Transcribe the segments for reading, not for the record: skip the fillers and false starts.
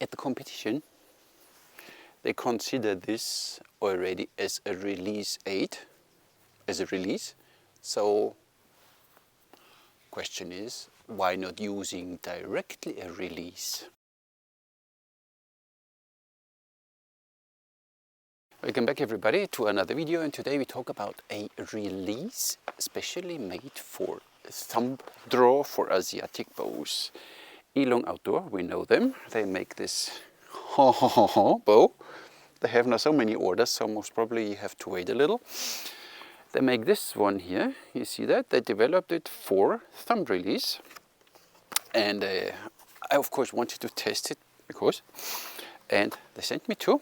at the competition, they consider this already as a release aid, as a release. So question is, why not using directly a release? Welcome back everybody to another video, and today we talk about a release specially made for thumb draw for Asiatic bows. Elong Outdoor, we know them. They make this bow. They have now so many orders, so most probably you have to wait a little. They make this one here, you see that? They developed it for thumb release. And I of course wanted to test it and they sent me two.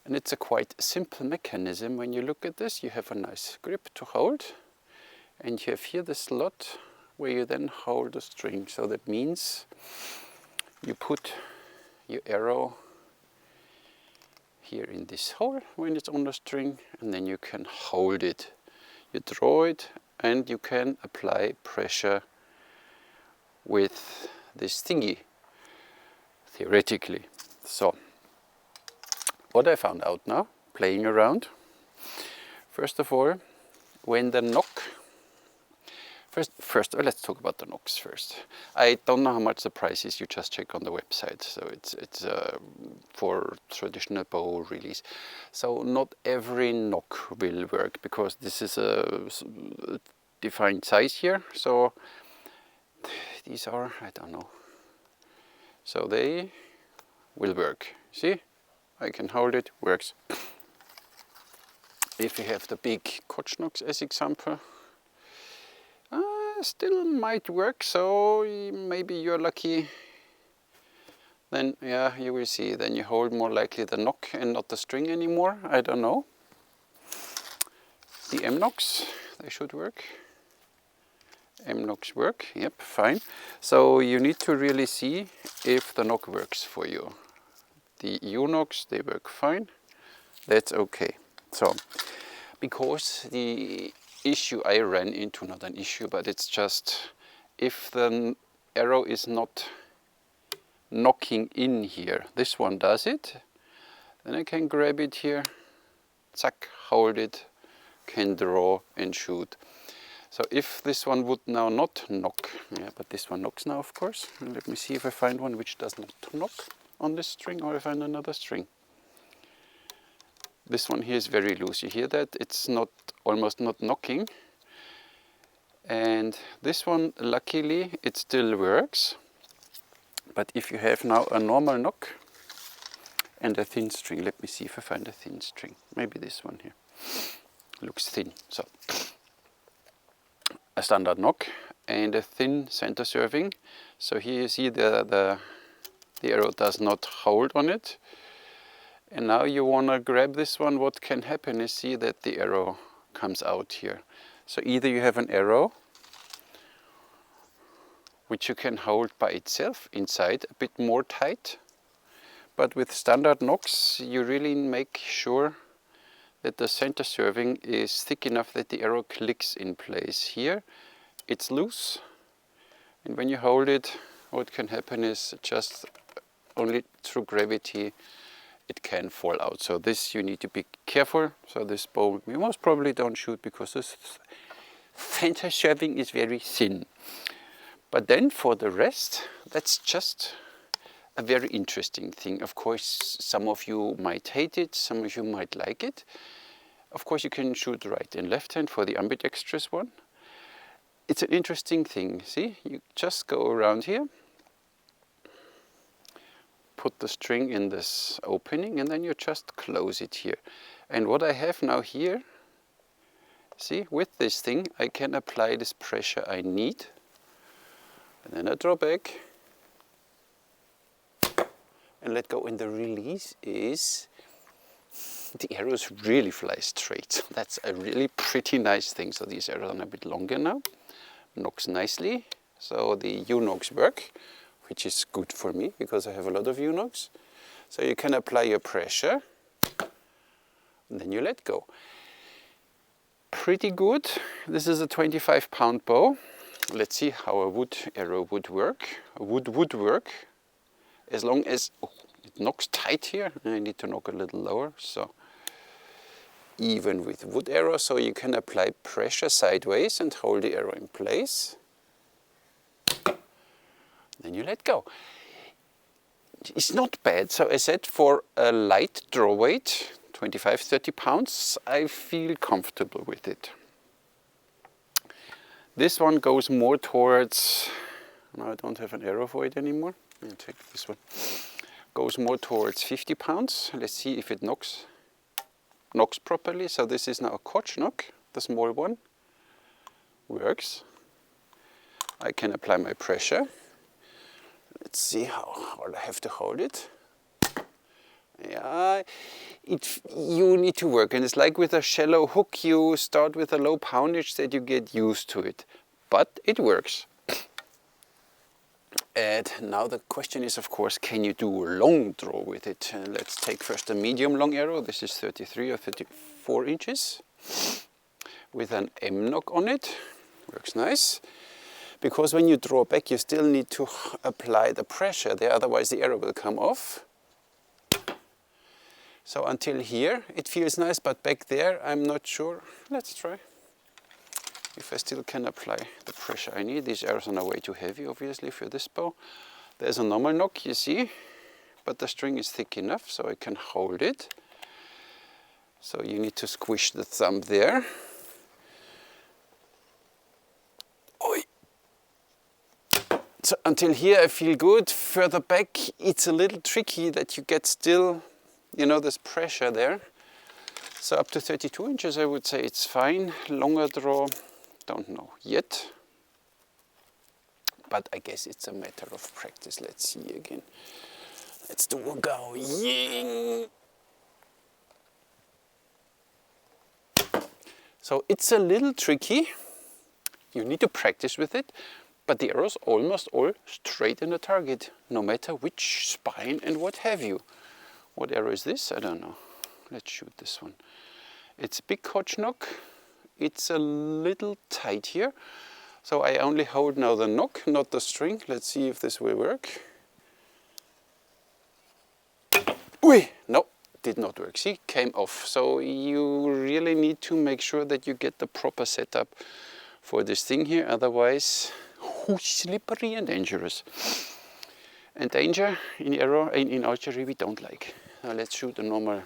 And it's a quite simple mechanism. When you look at this, you have a nice grip to hold. And you have here the slot where you then hold the string. So that means you put your arrow here in this hole when it's on the string, and then you can hold it. You draw it and you can apply pressure with this thingy, theoretically. So what I found out now, playing around, first of all, when the nock, first let's talk about the nocks first. I don't know how much the price is, you just check on the website. So it's for traditional bow release. So not every nock will work, because this is a defined size here. So these are, I don't know. So they will work. See, I can hold it, works. If you have the big Koch nocks as example, still might work. So maybe you're lucky, then yeah, you will see, then you hold more likely the nock and not the string anymore. I don't know. The M nocks, they should work. M nocks work, yep, fine. So you need to really see if the nock works for you. The U nocks, they work fine, that's okay. So because the issue I ran into, not an issue, but it's just if the arrow is not knocking in here, this one does it, then I can grab it here, zack, hold it, can draw and shoot. So if this one would now not knock, yeah, but this one knocks now of course. And let me see if I find one which does not knock on this string, or I find another string. This one here is very loose, you hear that? It's not, almost not knocking. And this one, luckily, it still works. But if you have now a normal knock and a thin string, let me see if I find a thin string. Maybe this one here looks thin. So a standard knock and a thin center serving. So here you see the arrow does not hold on it. And now you want to grab this one, what can happen is, see that the arrow comes out here. So either you have an arrow which you can hold by itself inside, a bit more tight, but with standard nocks you really make sure that the center serving is thick enough that the arrow clicks in place. Here it's loose, and when you hold it, what can happen is just only through gravity it can fall out. So this you need to be careful. So this bow we most probably don't shoot, because this center serving is very thin. But then for the rest, that's just a very interesting thing. Of course, some of you might hate it, some of you might like it. Of course, you can shoot right and left hand for the ambidextrous one. It's an interesting thing. See, you just go around here, put the string in this opening, and then you just close it here. And what I have now here, see, with this thing, I can apply this pressure I need. And then I draw back and let go. And the release is, the arrows really fly straight. That's a really pretty nice thing. So these arrows are a bit longer now. Knocks nicely. So the U nocks work, which is good for me because I have a lot of U nocks. So you can apply your pressure and then you let go. Pretty good. This is a 25-pound bow. Let's see how a wood arrow would work. Would work. as long as it knocks tight here. I need to knock a little lower, so even with wood arrow, so you can apply pressure sideways and hold the arrow in place. Then you let go. It's not bad. So I said for a light draw weight, 25-30 pounds, I feel comfortable with it. This one goes more towards, now I don't have an arrow for it anymore. I'll take this one. Goes more towards 50 pounds. Let's see if it knocks properly. So this is now a Koch knock, the small one. Works. I can apply my pressure. Let's see how hard I have to hold it. Yeah, you need to work, and it's like with a shallow hook, you start with a low poundage that you get used to it, but it works. And now the question is, of course, can you do a long draw with it? Let's take first a medium long arrow. This is 33 or 34 inches with an M knock on it. Works nice. Because when you draw back, you still need to apply the pressure there, otherwise the arrow will come off. So until here, it feels nice, but back there, I'm not sure. Let's try. If I still can apply the pressure I need. These arrows are now way too heavy, obviously, for this bow. There's a normal knock, you see, but the string is thick enough, so I can hold it. So you need to squish the thumb there. Oi. So until here I feel good. Further back it's a little tricky that you get still, you know, this pressure there. So up to 32 inches I would say it's fine. Longer draw, don't know yet. But I guess it's a matter of practice. Let's see again. Let's do a go. Ying! So it's a little tricky. You need to practice with it. But the arrows almost all straight in the target, no matter which spine and what have you. What arrow is this? I don't know. Let's shoot this one. It's a big Koch knock. It's a little tight here. So I only hold now the knock, not the string. Let's see if this will work. Ui! No, did not work. See, came off. So you really need to make sure that you get the proper setup for this thing here. Otherwise, slippery and dangerous. And danger in archery we don't like. Now let's shoot a normal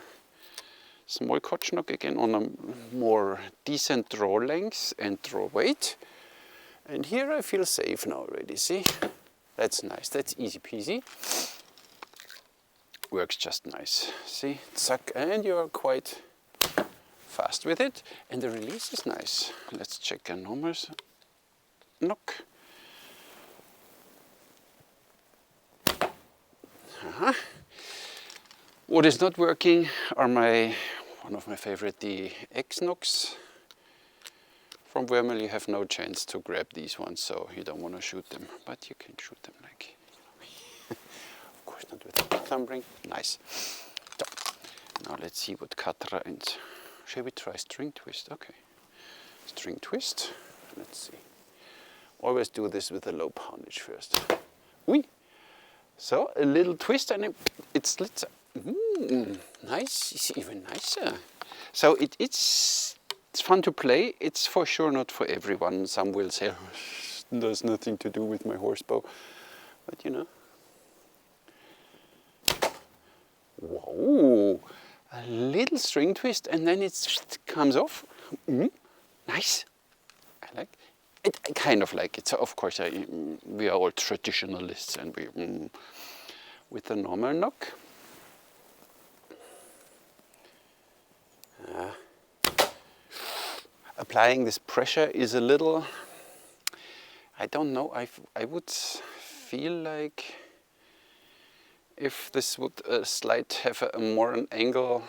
small Koch knock again on a more decent draw length and draw weight. And here I feel safe now already, see? That's nice, that's easy peasy. Works just nice, see? Zack, and you're quite fast with it. And the release is nice. Let's check a normal knock. What is not working are one of my favorite, the X nocks. From Wermel you have no chance to grab these ones, so you don't want to shoot them, but you can shoot them like, of course not with a thumb ring. Nice. So, now let's see what Katra and, shall we try string twist? Okay, string twist. Let's see. Always do this with a low poundage first. Oui. So a little twist and it slits. Nice, it's even nicer. So it's fun to play. It's for sure not for everyone. Some will say, oh, there's nothing to do with my horsebow. But you know. Whoa, a little string twist and then it comes off. Nice, I like it. I kind of like it. So of course we are all traditionalists and we with a normal knock. Applying this pressure is a little, I don't know, I would feel like if this would have more an angle,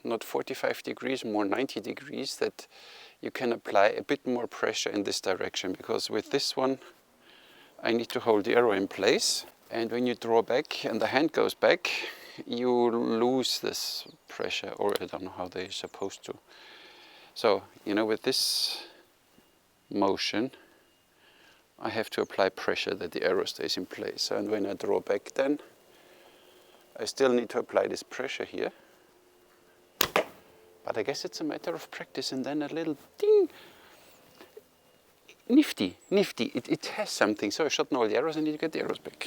not 45 degrees, more 90 degrees, that you can apply a bit more pressure in this direction, because with this one I need to hold the arrow in place, and when you draw back and the hand goes back, you lose this pressure, or I don't know how they're supposed to. So, you know, with this motion I have to apply pressure that the arrow stays in place, and when I draw back then I still need to apply this pressure here. But I guess it's a matter of practice, and then a little ding. Nifty, nifty. It has something. So I shot all the arrows, I need to get the arrows back.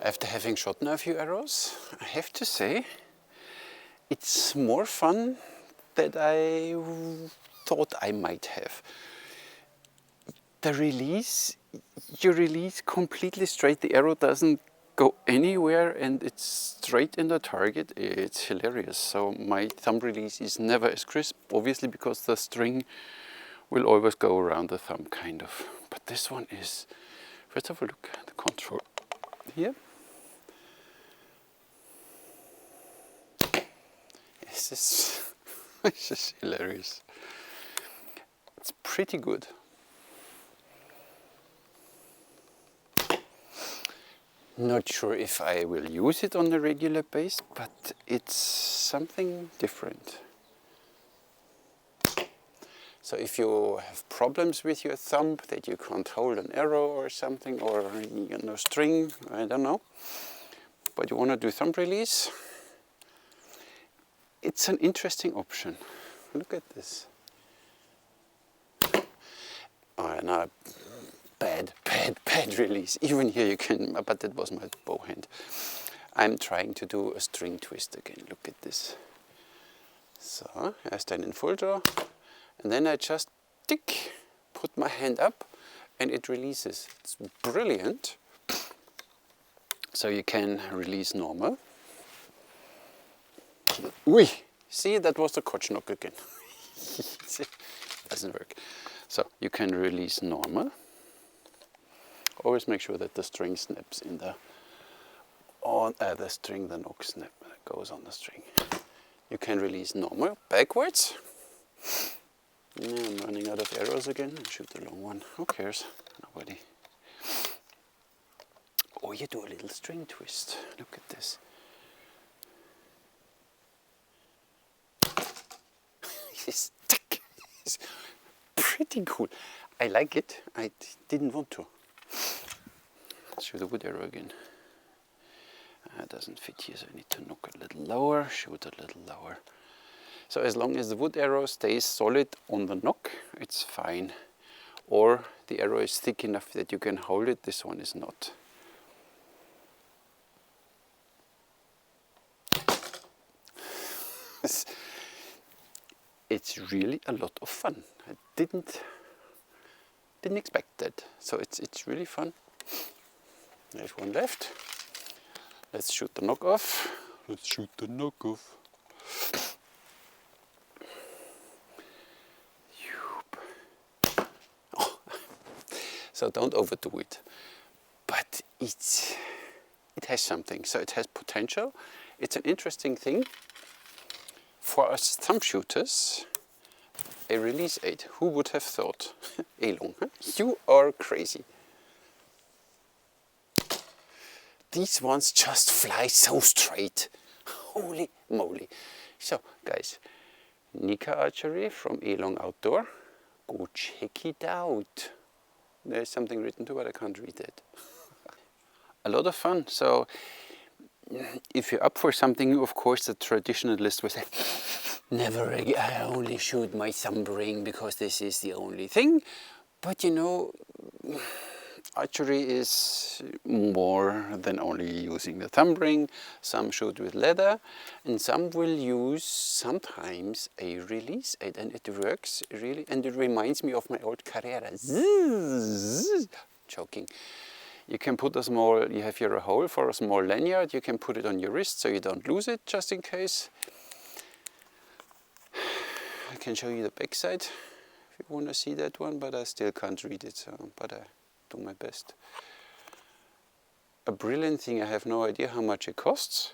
After having shot now a few arrows, I have to say, it's more fun than I thought I might have. The release, you release completely straight, the arrow doesn't go anywhere and it's straight in the target. It's hilarious. So my thumb release is never as crisp, obviously because the string will always go around the thumb, kind of. But this one is, let's have a look at the control here. This is, this is hilarious. It's pretty good. Not sure if I will use it on a regular basis, but it's something different. So if you have problems with your thumb, that you can't hold an arrow or something, or string, I don't know, but you want to do thumb release, it's an interesting option. Look at this. Oh, no, bad release. Even here you can, but that was my bow hand. I'm trying to do a string twist again. Look at this. So I stand in full draw, and then I just tick, put my hand up, and it releases. It's brilliant. So you can release normal. Ui! See, that was the crotch knock again. Doesn't work. So you can release normal. Always make sure that the string snaps in the the knock snap that goes on the string. You can release normal backwards. Yeah, I'm running out of arrows again. I'll shoot the long one. Who cares? Nobody. Or you do a little string twist. Look at this. It's pretty cool. I like it. I didn't want to. Let's shoot the wood arrow again. It doesn't fit here, so I need to knock a little lower, shoot a little lower. So as long as the wood arrow stays solid on the knock, it's fine. Or the arrow is thick enough that you can hold it. This one is not. It's really a lot of fun. I didn't expect that. So it's really fun. There's one left. Let's shoot the knock off. Let's shoot the knock off. Oh. So don't overdo it. But it has something. So it has potential. It's an interesting thing. For us thumb shooters, a release aid. Who would have thought? Elong, huh? You are crazy. These ones just fly so straight. Holy moly. So guys, Nika Archery from Elong Outdoor. Go check it out. There's something written too, but I can't read it. A lot of fun. So if you're up for something new, of course the traditionalist will say, never again, I only shoot my thumb ring because this is the only thing. But you know, archery is more than only using the thumb ring. Some shoot with leather and some will use sometimes a release aid, and it works really, and it reminds me of my old Carrera. Joking. You can put a small, you have here a hole for a small lanyard, you can put it on your wrist so you don't lose it, just in case. I can show you the back side if you want to see that one, but I still can't read it, so, but I do my best. A brilliant thing, I have no idea how much it costs,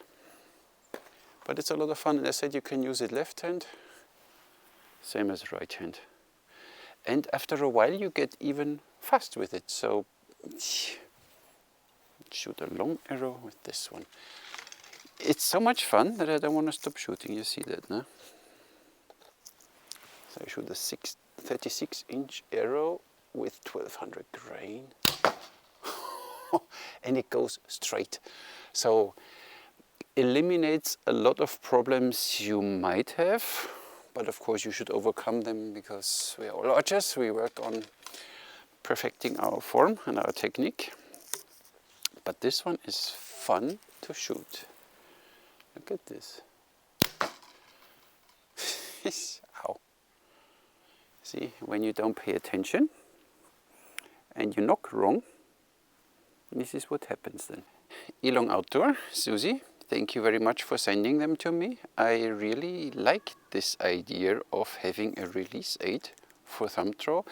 but it's a lot of fun, and I said you can use it left hand, same as right hand. And after a while you get even fast with it, so shoot a long arrow with this one. It's so much fun that I don't want to stop shooting, you see that, no? So I shoot a 36-inch arrow with 1200 grain. And it goes straight. So eliminates a lot of problems you might have, but of course you should overcome them because we are all archers. We work on perfecting our form and our technique. But this one is fun to shoot. Look at this. Ow. See, when you don't pay attention and you knock wrong, this is what happens then. Elong Outdoor, Susie, thank you very much for sending them to me. I really like this idea of having a release aid for thumb draw.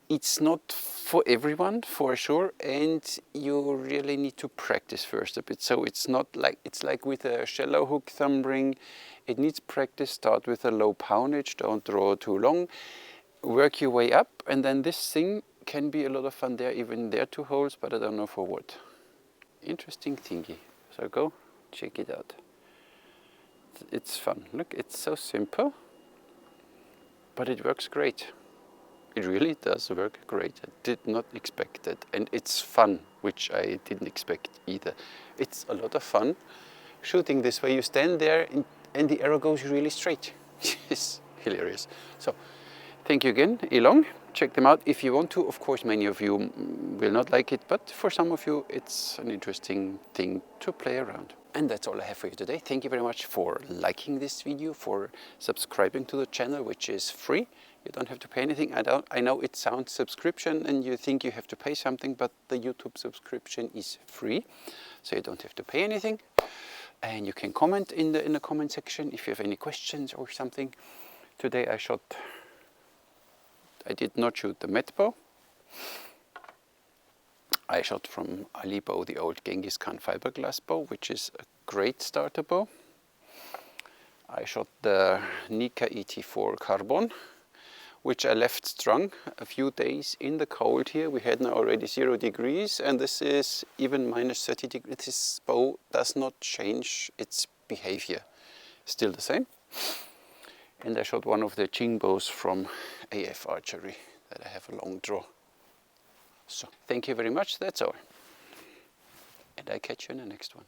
It's not for everyone, for sure, and you really need to practice first a bit. So it's not like, it's like with a shallow hook thumb ring. It needs practice. Start with a low poundage, don't draw too long. Work your way up, and then this thing can be a lot of fun there, even there 2 holes, but I don't know for what. Interesting thingy. So go check it out. It's fun. Look, it's so simple, but it works great. It really does work great. I did not expect that. And it's fun, which I didn't expect either. It's a lot of fun shooting this way. You stand there and the arrow goes really straight. It's hilarious. So Thank you again, Elong. Check them out if you want to. Of course, many of you will not like it, but for some of you, it's an interesting thing to play around. And that's all I have for you today. Thank you very much for liking this video, for subscribing to the channel, which is free. You don't have to pay anything. I know it sounds subscription and you think you have to pay something, but the YouTube subscription is free, so you don't have to pay anything. And you can comment in the comment section if you have any questions or something. Today I did not shoot the Met bow. I shot from Ali bow the old Genghis Khan fiberglass bow, which is a great starter bow. I shot the Nika ET4 carbon, which I left strung a few days in the cold here. We had now already 0 degrees and this is even minus 30 degrees. This bow does not change its behavior, still the same. And I shot one of the Jing bows from AF Archery that I have a long draw. So thank you very much, that's all. And I catch you in the next one.